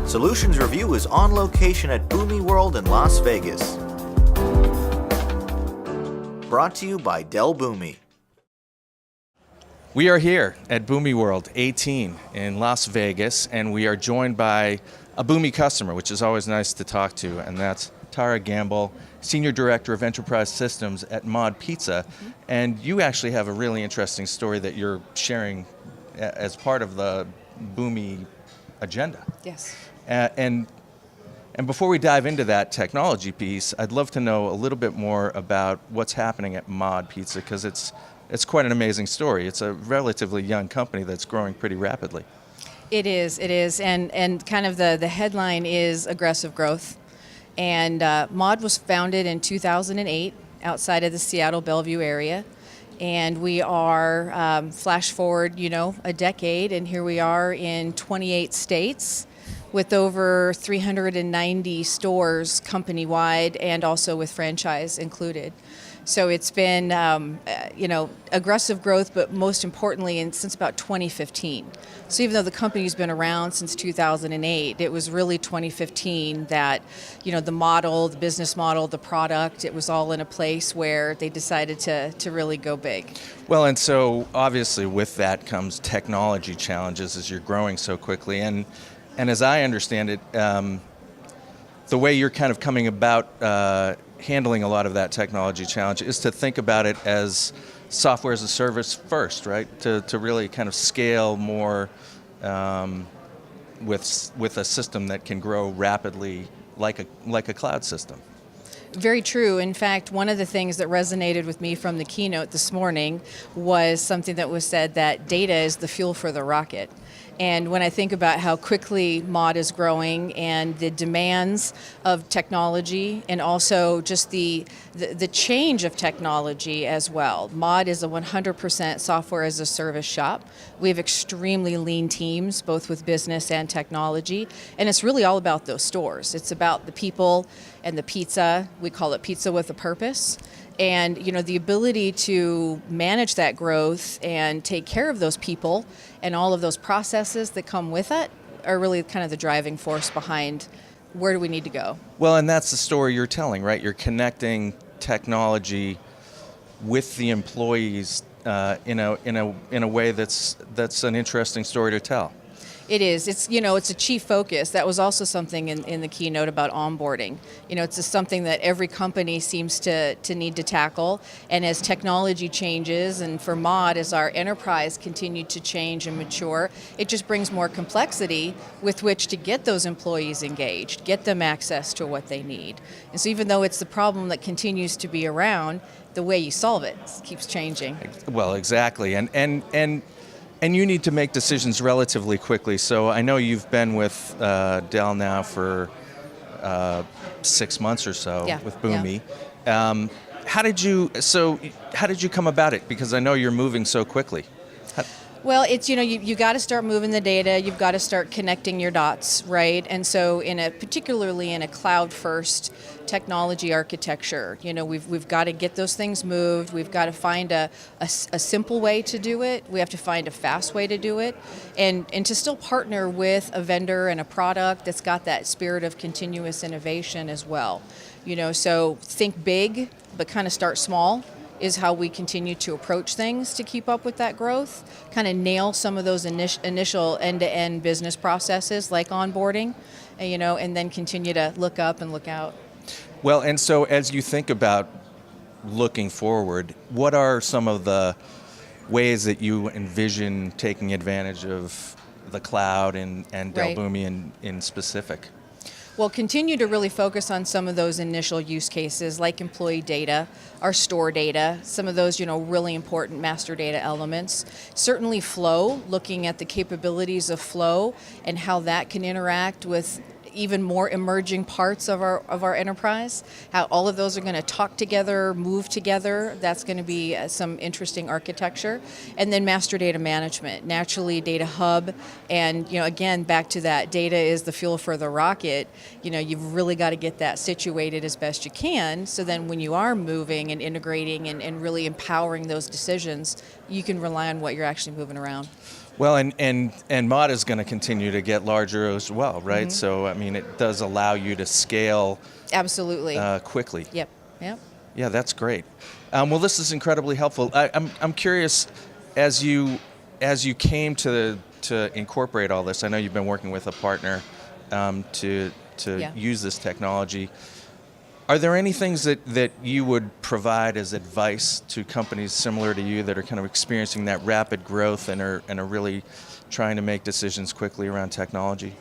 Solutions Review is on location at Boomi World in Las Vegas. Brought to you by Dell Boomi. We are here at Boomi World 18 in Las Vegas, and we are joined by a Boomi customer, which is always nice to talk to, and that's Tara Gambill, Senior Director of Enterprise Systems at Mod Pizza. Mm-hmm. And you actually have a really interesting story that you're sharing as part of the Boomi agenda. Yes. And before we dive into that technology piece, I'd love to know a little bit more about what's happening at Mod Pizza, because it's quite an amazing story. It's a relatively young company that's growing pretty rapidly. It is, and kind of the headline is aggressive growth. And Mod was founded in 2008 outside of the Seattle Bellevue area. And we are, flash forward, a decade, and here we are in 28 states with over 390 stores company-wide and also with franchise included. So it's been, aggressive growth, but most importantly, since about 2015. So even though the company's been around since 2008, it was really 2015 that, the model, the business model, the product, it was all in a place where they decided to really go big. Well, and so obviously with that comes technology challenges as you're growing so quickly. And as I understand it, the way you're kind of coming about handling a lot of that technology challenge is to think about it as software as a service first, right? To really kind of scale more with a system that can grow rapidly like a cloud system. Very true. In fact, one of the things that resonated with me from the keynote this morning was something that was said that data is the fuel for the rocket. And when I think about how quickly Mod is growing and the demands of technology and also just the change of technology as well. Mod is a 100% software as a service shop. We have extremely lean teams, both with business and technology. And it's really all about those stores. It's about the people and the pizza. We call it pizza with a purpose. And the ability to manage that growth and take care of those people and all of those processes that come with it are really kind of the driving force behind where do we need to go. Well, and that's the story you're telling, right? You're connecting technology with the employees in a way that's an interesting story to tell. It is. It's a chief focus. That was also something in the keynote about onboarding. It's just something that every company seems to need to tackle. And as technology changes, and for Mod, as our enterprise continued to change and mature, it just brings more complexity with which to get those employees engaged, get them access to what they need. And so even though it's the problem that continues to be around, the way you solve it keeps changing. Well, exactly. And you need to make decisions relatively quickly. So I know you've been with Dell now for 6 months or so with Boomi. Yeah. How did you come about it? Because I know you're moving so quickly. Well, it's, you got to start moving the data. You've got to start connecting your dots, right? And so particularly in a cloud-first technology architecture, we've got to get those things moved. We've got to find a simple way to do it. We have to find a fast way to do it. And to still partner with a vendor and a product that's got that spirit of continuous innovation as well. So think big, but kind of start small is how we continue to approach things to keep up with that growth, kind of nail some of those initial end-to-end business processes like onboarding, and then continue to look up and look out. Well, and so as you think about looking forward, what are some of the ways that you envision taking advantage of the cloud and Dell Boomi in specific? Well, continue to really focus on some of those initial use cases like employee data, our store data, some of those, really important master data elements. Certainly Flow, looking at the capabilities of Flow and how that can interact with even more emerging parts of our enterprise, how all of those are going to talk together, move together. That's going to be some interesting architecture. And then master data management, naturally data hub, and again, back to that, data is the fuel for the rocket. You've really got to get that situated as best you can, so then when you are moving and integrating and really empowering those decisions, you can rely on what you're actually moving around. Well, and mod is going to continue to get larger as well, right? So, I mean, it does allow you to scale Absolutely. quickly. Yep. Yep. Yeah, that's great. Well, this is incredibly helpful. I'm curious, as you came to incorporate all this. I know you've been working with a partner to Yeah. use this technology. Are there any things that you would provide as advice to companies similar to you that are kind of experiencing that rapid growth and are really trying to make decisions quickly around technology?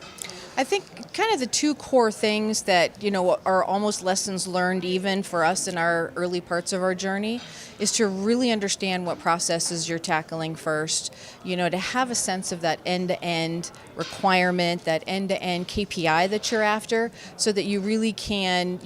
I think kind of the two core things that, are almost lessons learned even for us in our early parts of our journey is to really understand what processes you're tackling first, to have a sense of that end-to-end requirement, that end-to-end KPI that you're after, so that you really can,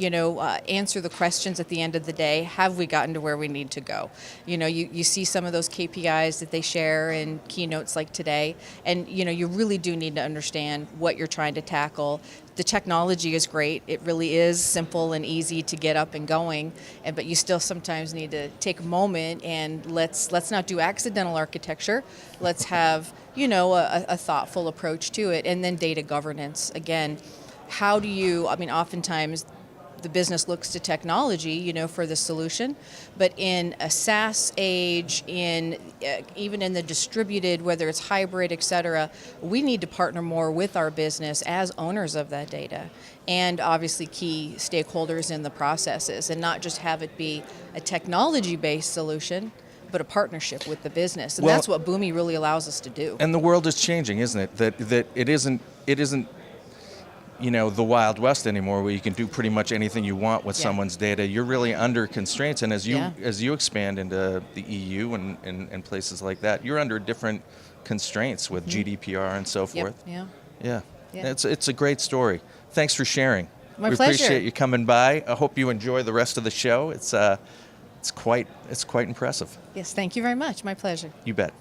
answer the questions at the end of the day, have we gotten to where we need to go? You see some of those KPIs that they share in keynotes like today, and, you really do need to understand what you're trying to tackle. The technology is great. It really is simple and easy to get up and going, but you still sometimes need to take a moment and let's not do accidental architecture. Let's have, a thoughtful approach to it. And then data governance. Again, how do you, oftentimes the business looks to technology, for the solution, but in a SaaS age, even in the distributed, whether it's hybrid, et cetera, we need to partner more with our business as owners of that data, and obviously key stakeholders in the processes, and not just have it be a technology-based solution, but a partnership with the business, and that's what Boomi really allows us to do. And the world is changing, isn't it? That it isn't. The Wild West anymore, where you can do pretty much anything you want with someone's data. You're really under constraints, and as you expand into the EU and places like that, you're under different constraints with GDPR and so forth. Yeah. It's a great story. Thanks for sharing. My we pleasure. appreciate you coming by. I hope you enjoy the rest of the show. It's quite impressive. Yes, thank you very much. My pleasure. You bet.